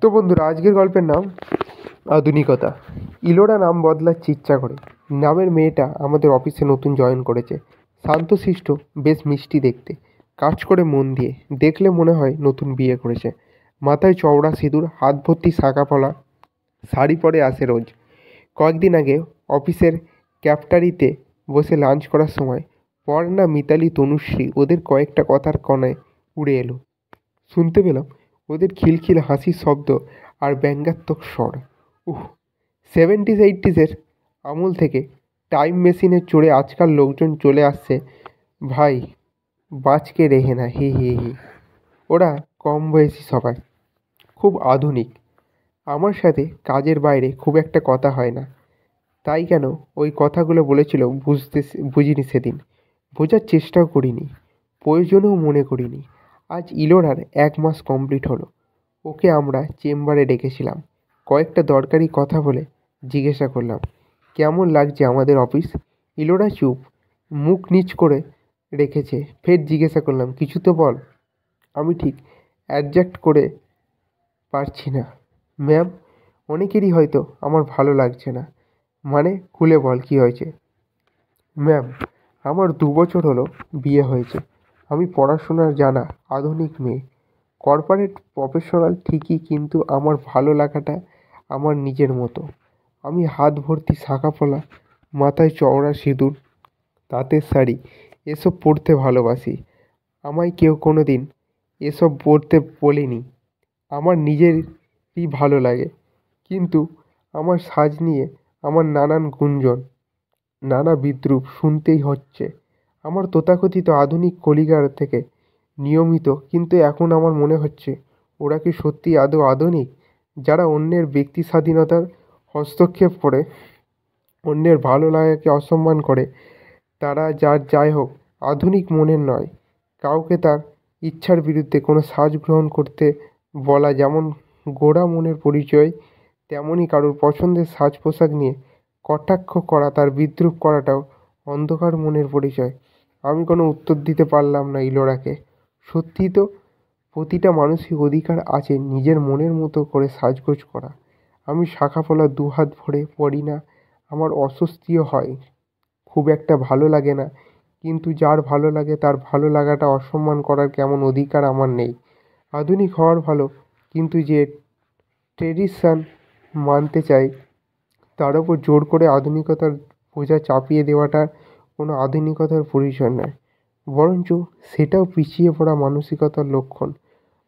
তো বন্ধুরা, আজকের গল্পের নাম আধুনিকতা। ইলোরা নাম বদলাচ্ছে ইচ্ছা করে। নামের মেয়েটা আমাদের অফিসে নতুন জয়েন করেছে। শান্তশিষ্ট, বেশ মিষ্টি দেখতে, কাজ করে মন দিয়ে। দেখলে মনে হয় নতুন বিয়ে করেছে। মাথায় চওড়া সিঁদুর, হাত ভর্তি শাঁখা পলা, শাড়ি পরে আসে রোজ। কয়েকদিন আগে অফিসের ক্যাফটারিতে বসে লাঞ্চ করার সময় পর্ণা, মিতালি, তনুশ্রী ওদের কয়েকটা কথার কণায় উড়ে এলো। শুনতে পেলাম ওদের খিলখিল হাসির শব্দ আর ব্যঙ্গাত্মক স্বর। উহ, 70s 80s আমল থেকে টাইম মেশিনে চড়ে আজকাল লোকজন চলে আসছে ভাই, বাঁচকে রেহে না, হি হি হি। ওরা কম বয়সী সবাই, খুব আধুনিক। আমার সাথে কাজের বাইরে খুব একটা কথা হয় না, তাই কেন ওই কথাগুলো বলেছিল বুঝিনি সেদিন। বোঝার চেষ্টাও করিনি, প্রয়োজনও মনে করিনি। আজ ইলোরার 1 মাস কমপ্লিট হলো। ওকে আমরা চেম্বারে ডেকেছিলাম। কয়েকটা দরকারি কথা বলে জিজ্ঞাসা করলাম কেমন লাগছে আমাদের অফিস। ইলোরা চুপ, মুখ নিচ করে রেখেছে। ফের জিজ্ঞাসা করলাম, কিছু তো বল। আমি ঠিক অ্যাডজাস্ট করে পারছি না ম্যাম। অনেকেরই হয়তো আমার ভালো লাগছে না। মানে খুলে বল, কি হয়েছে? ম্যাম, আমার 2 বছর হলো বিয়ে হয়েছে। আমি পড়াশোনার জানা আধুনিক মেয়ে, কর্পোরেট প্রফেশনাল ঠিকই, কিন্তু আমার ভালো লাগাটা আমার নিজের মতো। আমি হাত ভর্তি শাঁখা পলা, মাথায় চওড়া সিঁদুর, তাঁতের শাড়ি এসব পরতে ভালোবাসি। আমায় কেউ কোনো দিন এসব পরতে বলেনি। আমার নিজেরই ভালো লাগে, কিন্তু আমার সাজ নিয়ে আমার নানান গুঞ্জন, নানা বিদ্রূপ শুনতেই হচ্ছে। আমার তথাকথিত আধুনিক কলিগার থেকে নিয়মিত, কিন্তু এখন আমার মনে হচ্ছে ওরা কি সত্যি আদৌ আধুনিক? যারা অন্যের ব্যক্তি স্বাধীনতার হস্তক্ষেপ করে, অন্যের ভালো লাগাকে অসম্মান করে, তারা যাই হোক আধুনিক মনের নয়। কাউকে তার ইচ্ছার বিরুদ্ধে কোনো সাজ গ্রহণ করতে বলা যেমন গোঁড়া মনের পরিচয়, তেমনই কারোর পছন্দের সাজ পোশাক নিয়ে কটাক্ষ করা, তার বিদ্রূপ করাটাও অন্ধকার মনের পরিচয়। আমি কোনো উত্তর দিতে পারলাম না ইলোরাকে। সত্যিই তো প্রতিটা মানুষের অধিকার আছে নিজের মনের মতো করে সাজগোজ করা। আমি শাঁখা পলা দুহাত ভরে পরি না, আমার অস্বস্তিও হয়, খুব একটা ভালো লাগে না। কিন্তু যার ভালো লাগে তার ভালো লাগাটা অসম্মান করার কেমন অধিকার আমার নেই? আধুনিক হওয়ার ভালো, কিন্তু যে ট্রেডিশন মানতে চাই তার ওপর জোর করে আধুনিকতার বোঝা চাপিয়ে দেওয়াটা কোনো আধুনিকতার পরিচয় নয়, বরঞ্চ সেটাও পিছিয়ে পড়া মানসিকতার লক্ষণ।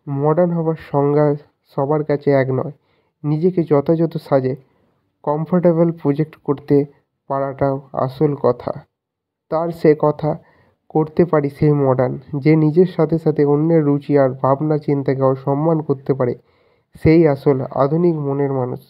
মডার্ন হবার সংজ্ঞা সবার কাছে এক নয়। নিজেকে যথাযথ সাজে কমফোর্টেবল প্রজেক্ট করতে পারাটাও আসল কথা। তার সে কথা করতে পারি সেই মডার্ন, যে নিজের সাথে সাথে অন্যের রুচি আর ভাবনা চিন্তাকেও সম্মান করতে পারে, সেই আসল আধুনিক মনের মানুষ।